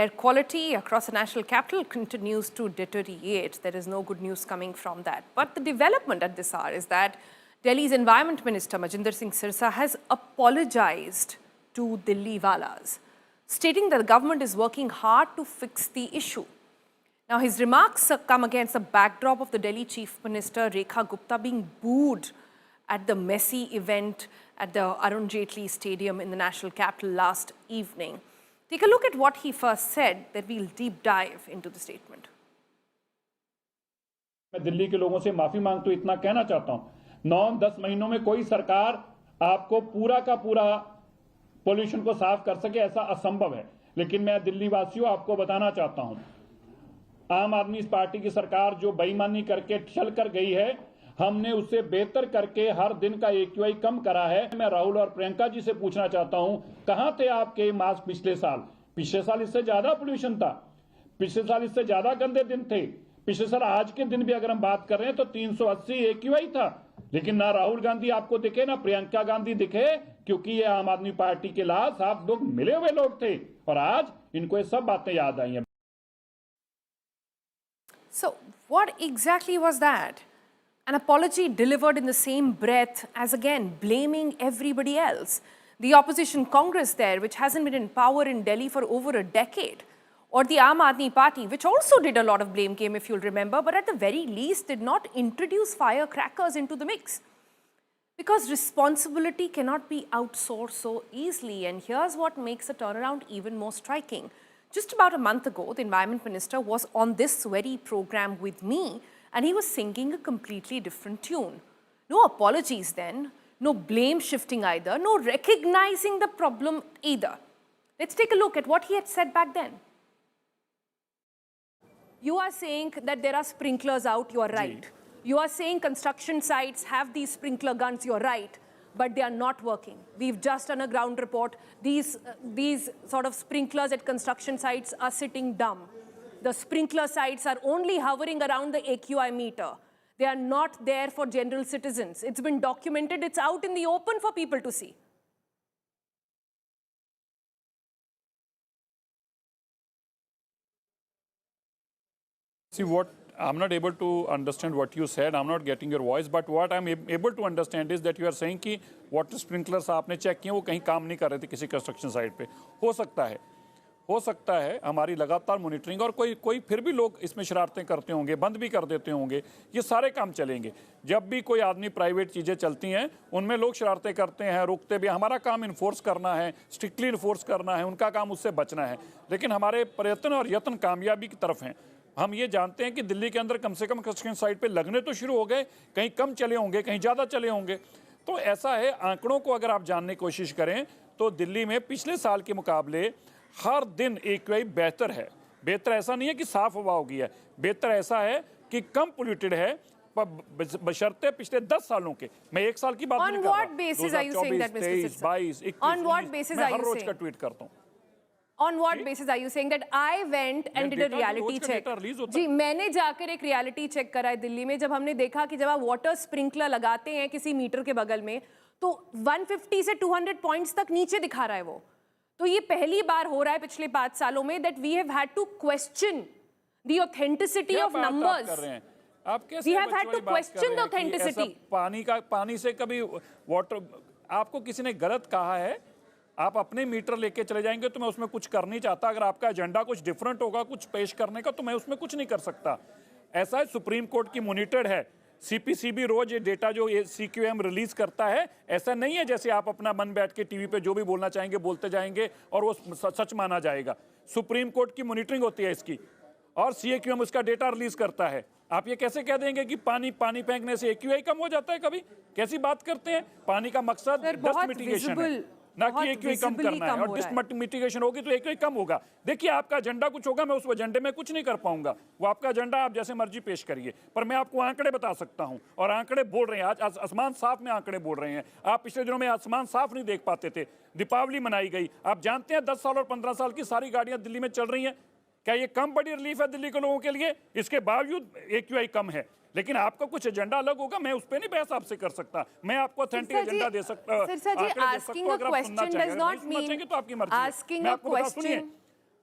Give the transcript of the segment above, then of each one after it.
Air quality across the national capital continues to deteriorate. There is no good news coming from that. But the development at this hour is that Delhi's Environment Minister Manjinder Singh Sirsa has apologized to Delhi walas, stating that the government is working hard to fix the issue. Now, his remarks come against the backdrop of the Delhi Chief Minister Rekha Gupta being booed at the Messi event at the Arun Jaitley Stadium in the national capital last evening. Take a look at what he first said, then we'll deep dive into the statement. मैं दिल्ली के लोगों से माफी मांगता हूं, इतना कहना चाहता हूं 9-10 महीनों में कोई सरकार आपको पूरा का पूरा पोल्यूशन को साफ कर सके ऐसा असंभव है। लेकिन मैं दिल्ली वासियों आपको बताना चाहता हूं, आम आदमी पार्टी की सरकार जो बेईमानी करके चल कर गई है, हमने उससे बेहतर करके हर दिन का AQI कम करा है। मैं राहुल और प्रियंका जी से पूछना चाहता हूं, कहां थे आपके मास्क पिछले साल? पिछले साल इससे ज्यादा पोल्यूशन था, पिछले साल इससे ज्यादा गंदे दिन थे। पिछले साल आज के दिन भी अगर हम बात कर रहे हैं तो 380 AQI था। लेकिन ना राहुल गांधी आपको दिखे ना प्रियंका गांधी दिखे, क्योंकि ये आम आदमी पार्टी के लाभ साफ लोग मिले हुए लोग थे और आज इनको ये सब बातें याद आई हैं। So what exactly was that? An apology delivered in the same breath as again blaming everybody else. The opposition Congress there, which hasn't been in power in Delhi for over a decade, or the Aam Aadmi Party, which also did a lot of blame game, if you'll remember, but at the very least did not introduce firecrackers into the mix. Because responsibility cannot be outsourced so easily, and here's what makes the turnaround even more striking. Just about a month ago, the Environment Minister was on this very program with me, and he was singing a completely different tune. No apologies then, no blame shifting either, no recognizing the problem either. Let's take a look at what he had said back then. You are saying that there are sprinklers out, you are right. You are saying construction sites have these sprinkler guns, you are right. But they are not working. We've just done a ground report. These sort of sprinklers at construction sites are sitting dumb. The sprinkler sites are only hovering around the AQI meter. They are not there for general citizens. It's been documented. It's out in the open for people to see. See, what I'm not able to understand what you said. I'm not getting your voice. But what I'm able to understand is that you are saying कि water sprinklers आपने check किए वो कहीं काम नहीं कर रहे थे किसी कंस्ट्रक्शन साइट पे। हो सकता है हमारी लगातार मॉनिटरिंग और कोई फिर भी लोग इसमें शरारतें करते होंगे, बंद भी कर देते होंगे। ये सारे काम चलेंगे। जब भी कोई आदमी प्राइवेट चीज़ें चलती हैं उनमें लोग शरारतें करते हैं, रुकते भी। हमारा काम इन्फोर्स करना है, स्ट्रिक्टली इन्फोर्स करना है, उनका काम उससे बचना है। लेकिन हमारे प्रयत्न और यत्न कामयाबी की तरफ हैं। हम ये जानते हैं कि दिल्ली के अंदर कम से कम कंस्ट्रक्शन साइट पे लगने तो शुरू हो गए, कहीं कम चले होंगे, कहीं ज़्यादा चले होंगे। तो ऐसा है, आंकड़ों को अगर आप जानने की कोशिश करें तो दिल्ली में पिछले साल के मुकाबले हर दिन AQI बेहतर है। बेहतर ऐसा नहीं है कि साफ हवा हो गई है, बेहतर ऐसा है कि कम पोल्यूटेड है बशर्ते पिछले 10 सालों के। मैं एक साल की बात नहीं कर रहा। 2024, 23, 22, 21 मैं हर रोज का ट्वीट करता हूँ। On what basis are you saying that I went and did a reality check? जी, मैंने जाकर एक reality check करा है दिल्ली में। जब हमने देखा कि जब आप वाटर स्प्रिंकलर लगाते हैं किसी मीटर के बगल में तो 150 से 200 पॉइंट्स तक नीचे दिखा रहा है वो। तो ये पहली बार हो रहा है पिछले 5 सालों में that we have had to question the authenticity of numbers. आप कैसे We have had to question the authenticity. पानी से कभी वाटर आपको किसी ने गलत कहा है? आप अपने मीटर लेके चले जाएंगे तो मैं उसमें कुछ कर नहीं चाहता। अगर आपका एजेंडा कुछ डिफरेंट होगा कुछ पेश करने का तो मैं उसमें कुछ नहीं कर सकता। ऐसा है, सुप्रीम कोर्ट की मॉनिटर्ड है। CPCB रोज ये डेटा जो ये CQM रिलीज करता है, ऐसा नहीं है जैसे आप अपना मन बैठ के टीवी पे जो भी बोलना चाहेंगे बोलते जाएंगे और वो सच माना जाएगा। सुप्रीम कोर्ट की मॉनिटरिंग होती है इसकी और CQM उसका डेटा रिलीज करता है। आप ये कैसे कह देंगे कि पानी फेंकने से AQI कम हो जाता है? कभी कैसी बात करते हैं? पानी का मकसद डस्ट मिटिगेशन है, ना कि AQI कम करना है। और डस्ट मिटिगेशन होगी तो AQI कम होगा। देखिए, आपका एजेंडा कुछ होगा, मैं उस एजेंडे में कुछ नहीं कर पाऊंगा। वो आपका एजेंडा आप जैसे मर्जी पेश करिए, पर मैं आपको आंकड़े बता सकता हूं और आंकड़े बोल रहे हैं। आज आसमान साफ में आंकड़े बोल रहे हैं। आप पिछले दिनों में आसमान साफ नहीं देख पाते थे। दीपावली मनाई गई। आप जानते हैं 10 साल और 15 साल की सारी गाड़ियां दिल्ली में चल रही हैं। क्या ये कम बड़ी रिलीफ है दिल्ली के लोगों के लिए? इसके बावजूद AQI कम है। लेकिन आपका कुछ एजेंडा अलग होगा, मैं उस पर नहीं बहस आपसे कर सकता। मैं आपको ऑथेंटिक एजेंडा दे सकता हूं। सिरसा जी, asking a question does not mean तो आपकी मर्जी। asking a question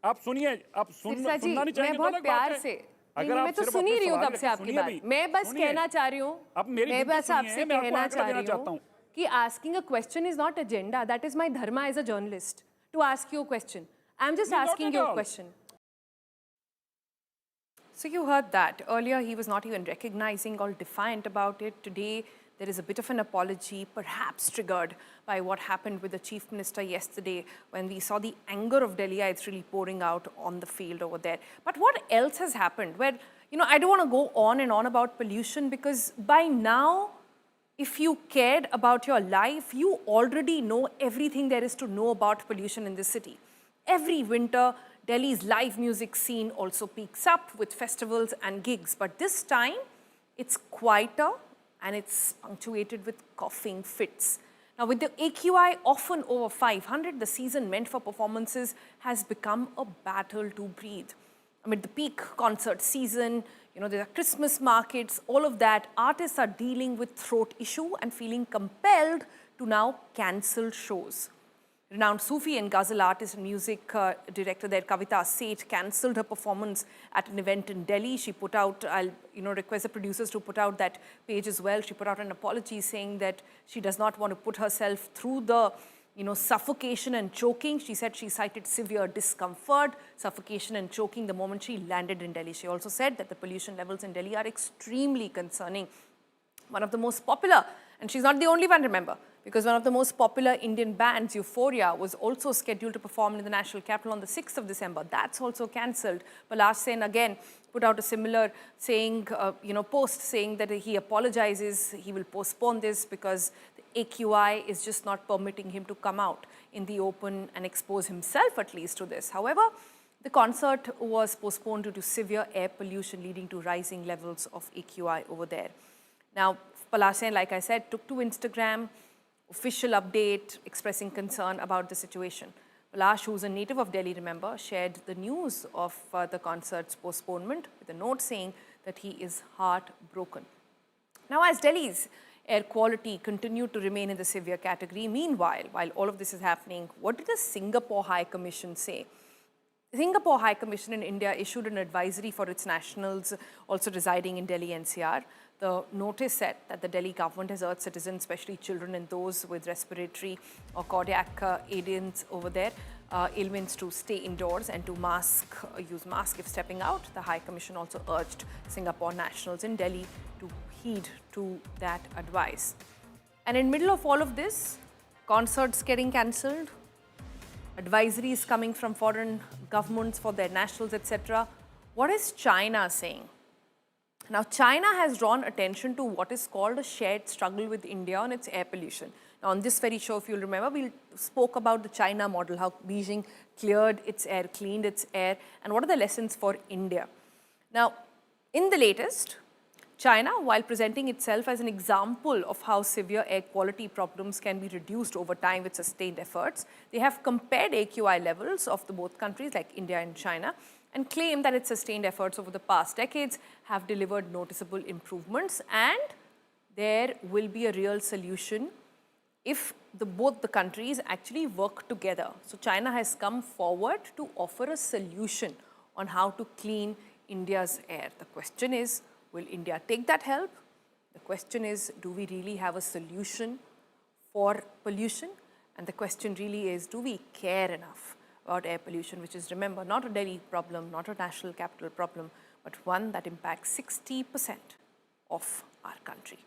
आप सुनिए, आप सिरसा जी, सुनना नहीं चाहेंगे मैं तो बहुत अलग बात प्यार है। से अगर मैं आप तो सिर्फ सुन ही अपने रही हूँ सवाल तब से रखें, आपकी सुनिए बात। भी, मैं बस सुनिए। कहना चाह रही हूँ, अब मेरी मैं बिल्कुल बस सुनिए, आपसे मैं आपको कहना आंकड़ा चाह देना रही चाहता हूँ हूँ। कि asking a question is not agenda. That is my dharma as a journalist, to ask you a question. I'm just Not asking at you a all. question. So you heard that. Earlier, he was not even recognizing or defiant about it. Today, there is a bit of an apology, perhaps triggered by what happened with the Chief Minister yesterday when we saw the anger of Delhiites really pouring out on the field over there. But what else has happened? Where, I don't want to go on and on about pollution because by now, if you cared about your life, you already know everything there is to know about pollution in this city. Every winter, Delhi's live music scene also peaks up with festivals and gigs. But this time, it's quieter and it's punctuated with coughing fits. Now, with the AQI often over 500, the season meant for performances has become a battle to breathe. Amid the peak concert season, there are Christmas markets, all of that, artists are dealing with throat issue and feeling compelled to now cancel shows. Renowned Sufi and ghazal artist and music director there, Kavita, Seth, cancelled her performance at an event in Delhi. She put out, I'll request the producers to put out that page as well. She put out an apology saying that she does not want to put herself through the suffocation and choking. She said she cited severe discomfort, suffocation and choking the moment she landed in Delhi. She also said that the pollution levels in Delhi are extremely concerning. One of the most popular, and she's not the only one, remember, because one of the most popular Indian bands, Euphoria, was also scheduled to perform in the national capital on the 6th of December. That's also cancelled. Palash again put out a similar saying, post saying that he apologizes, he will postpone this because the AQI is just not permitting him to come out in the open and expose himself at least to this. However, the concert was postponed due to severe air pollution leading to rising levels of AQI over there. Now, Palash, like I said, took to Instagram, official update expressing concern about the situation. Palash, who's a native of Delhi, remember, shared the news of the concert's postponement with a note saying that he is heartbroken. Now, as Delhi's air quality continued to remain in the severe category, meanwhile, while all of this is happening, what did the Singapore High Commission say? The Singapore High Commission in India issued an advisory for its nationals also residing in Delhi NCR. The notice said that the Delhi government has urged citizens, especially children and those with respiratory or cardiac ailments over there, ailments to stay indoors and to use mask if stepping out. The High Commission also urged Singapore nationals in Delhi to heed to that advice. And in middle of all of this, concerts getting cancelled, advisories coming from foreign governments for their nationals, etc. What is China saying? Now, China has drawn attention to what is called a shared struggle with India on its air pollution. Now, on this very show, if you'll remember, we spoke about the China model, how Beijing cleared its air, cleaned its air, and what are the lessons for India. Now, in the latest, China, while presenting itself as an example of how severe air quality problems can be reduced over time with sustained efforts, they have compared AQI levels of the both countries, like India and China, and claim that its sustained efforts over the past decades have delivered noticeable improvements, and there will be a real solution if both the countries actually work together. So China has come forward to offer a solution on how to clean India's air. The question is, will India take that help? The question is, do we really have a solution for pollution? And the question really is, do we care enough about air pollution, which is, remember, not a Delhi problem, not a national capital problem, but one that impacts 60% of our country.